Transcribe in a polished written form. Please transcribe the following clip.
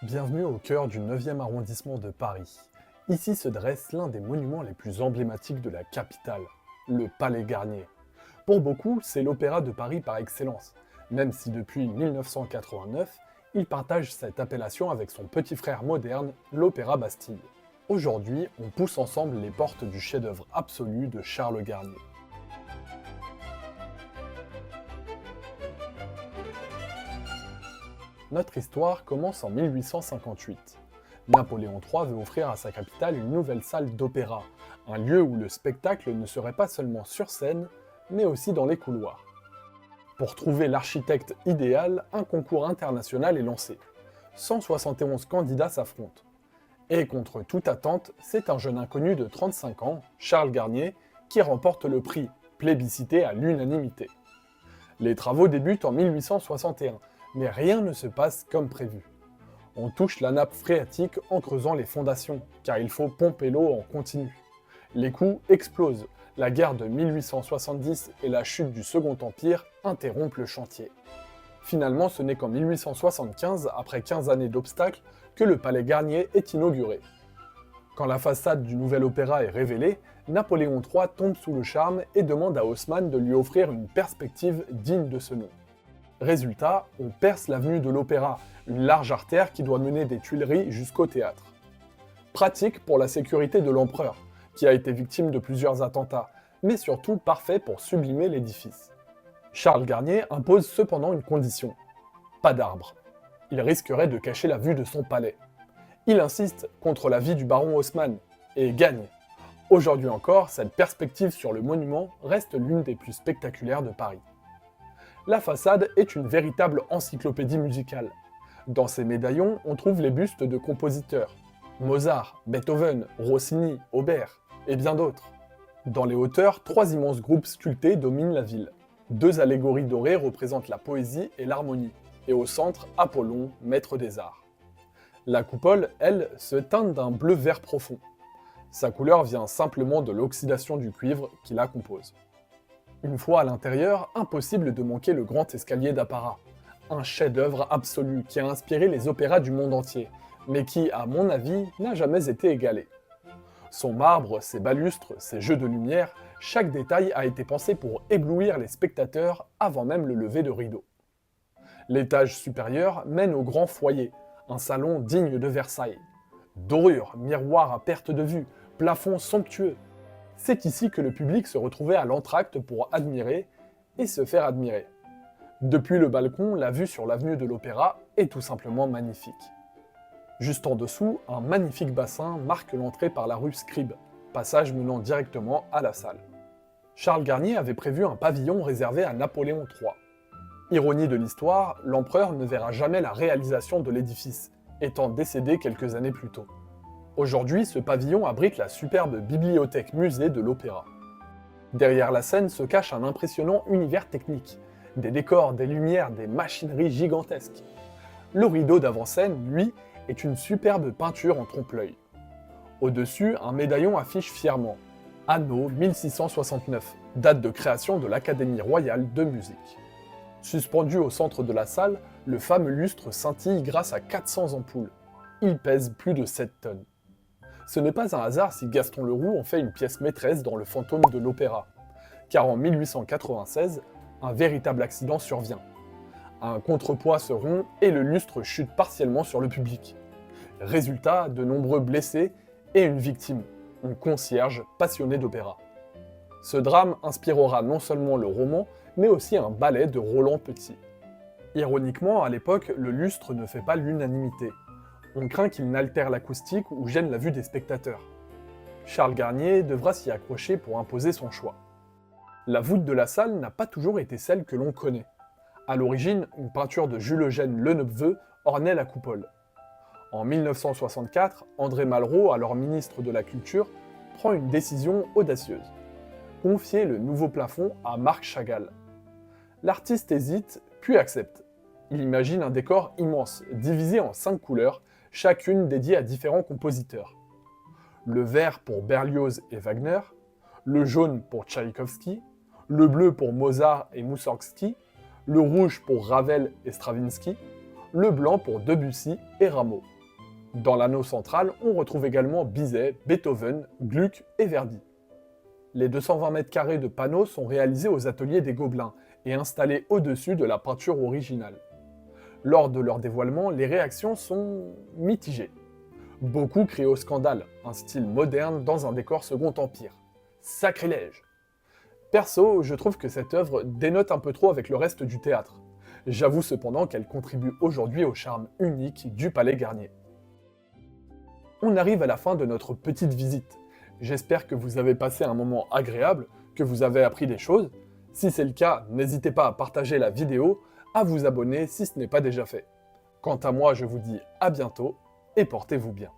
Bienvenue au cœur du 9e arrondissement de Paris. Ici se dresse l'un des monuments les plus emblématiques de la capitale, le Palais Garnier. Pour beaucoup, c'est l'Opéra de Paris par excellence, même si depuis 1989, il partage cette appellation avec son petit frère moderne, l'Opéra Bastille. Aujourd'hui, on pousse ensemble les portes du chef-d'œuvre absolu de Charles Garnier. Notre histoire commence en 1858. Napoléon III veut offrir à sa capitale une nouvelle salle d'opéra, un lieu où le spectacle ne serait pas seulement sur scène, mais aussi dans les couloirs. Pour trouver l'architecte idéal, un concours international est lancé. 171 candidats s'affrontent. Et contre toute attente, c'est un jeune inconnu de 35 ans, Charles Garnier, qui remporte le prix, plébiscité à l'unanimité. Les travaux débutent en 1861, mais rien ne se passe comme prévu. On touche la nappe phréatique en creusant les fondations, car il faut pomper l'eau en continu. Les coûts explosent, la guerre de 1870 et la chute du Second Empire interrompent le chantier. Finalement, ce n'est qu'en 1875, après 15 années d'obstacles, que le Palais Garnier est inauguré. Quand la façade du nouvel opéra est révélée, Napoléon III tombe sous le charme et demande à Haussmann de lui offrir une perspective digne de ce nom. Résultat, on perce l'avenue de l'Opéra, une large artère qui doit mener des Tuileries jusqu'au théâtre. Pratique pour la sécurité de l'empereur, qui a été victime de plusieurs attentats, mais surtout parfait pour sublimer l'édifice. Charles Garnier impose cependant une condition. Pas d'arbre. Il risquerait de cacher la vue de son palais. Il insiste contre l'avis du baron Haussmann, et gagne. Aujourd'hui encore, cette perspective sur le monument reste l'une des plus spectaculaires de Paris. La façade est une véritable encyclopédie musicale. Dans ces médaillons, on trouve les bustes de compositeurs. Mozart, Beethoven, Rossini, Auber, et bien d'autres. Dans les hauteurs, 3 immenses groupes sculptés dominent la ville. 2 allégories dorées représentent la poésie et l'harmonie, et au centre, Apollon, maître des arts. La coupole, elle, se teinte d'un bleu-vert profond. Sa couleur vient simplement de l'oxydation du cuivre qui la compose. Une fois à l'intérieur, impossible de manquer le grand escalier d'apparat. Un chef-d'œuvre absolu qui a inspiré les opéras du monde entier, mais qui, à mon avis, n'a jamais été égalé. Son marbre, ses balustres, ses jeux de lumière, chaque détail a été pensé pour éblouir les spectateurs avant même le lever de rideau. L'étage supérieur mène au grand foyer, un salon digne de Versailles. Dorures, miroirs à perte de vue, plafonds somptueux. C'est ici que le public se retrouvait à l'entracte pour admirer et se faire admirer. Depuis le balcon, la vue sur l'avenue de l'Opéra est tout simplement magnifique. Juste en dessous, un magnifique bassin marque l'entrée par la rue Scribe, passage menant directement à la salle. Charles Garnier avait prévu un pavillon réservé à Napoléon III. Ironie de l'histoire, l'empereur ne verra jamais la réalisation de l'édifice, étant décédé quelques années plus tôt. Aujourd'hui, ce pavillon abrite la superbe bibliothèque-musée de l'Opéra. Derrière la scène se cache un impressionnant univers technique, des décors, des lumières, des machineries gigantesques. Le rideau d'avant-scène, lui, est une superbe peinture en trompe-l'œil. Au-dessus, un médaillon affiche fièrement « Anno 1669 », date de création de l'Académie royale de musique. Suspendu au centre de la salle, le fameux lustre scintille grâce à 400 ampoules. Il pèse plus de 7 tonnes. Ce n'est pas un hasard si Gaston Leroux en fait une pièce maîtresse dans Le Fantôme de l'Opéra, car en 1896, un véritable accident survient. Un contrepoids se rompt et le lustre chute partiellement sur le public. Résultat, de nombreux blessés et une victime, un concierge passionné d'opéra. Ce drame inspirera non seulement le roman, mais aussi un ballet de Roland Petit. Ironiquement, à l'époque, le lustre ne fait pas l'unanimité. On craint qu'il n'altère l'acoustique ou gêne la vue des spectateurs. Charles Garnier devra s'y accrocher pour imposer son choix. La voûte de la salle n'a pas toujours été celle que l'on connaît. À l'origine, une peinture de Jules-Eugène Lenepveu ornait la coupole. En 1964, André Malraux, alors ministre de la Culture, prend une décision audacieuse. Confier le nouveau plafond à Marc Chagall. L'artiste hésite, puis accepte. Il imagine un décor immense, divisé en 5 couleurs, chacune dédiée à différents compositeurs. Le vert pour Berlioz et Wagner, le jaune pour Tchaïkovski, le bleu pour Mozart et Moussorgsky, le rouge pour Ravel et Stravinsky, le blanc pour Debussy et Rameau. Dans l'anneau central, on retrouve également Bizet, Beethoven, Gluck et Verdi. Les 220 mètres carrés de panneaux sont réalisés aux ateliers des Gobelins et installés au-dessus de la peinture originale. Lors de leur dévoilement, les réactions sont mitigées. Beaucoup crient au scandale, un style moderne dans un décor Second Empire. Sacrilège! Perso, je trouve que cette œuvre dénote un peu trop avec le reste du théâtre. J'avoue cependant qu'elle contribue aujourd'hui au charme unique du Palais Garnier. On arrive à la fin de notre petite visite. J'espère que vous avez passé un moment agréable, que vous avez appris des choses. Si c'est le cas, n'hésitez pas à partager la vidéo, à vous abonner si ce n'est pas déjà fait. Quant à moi, je vous dis à bientôt et portez-vous bien.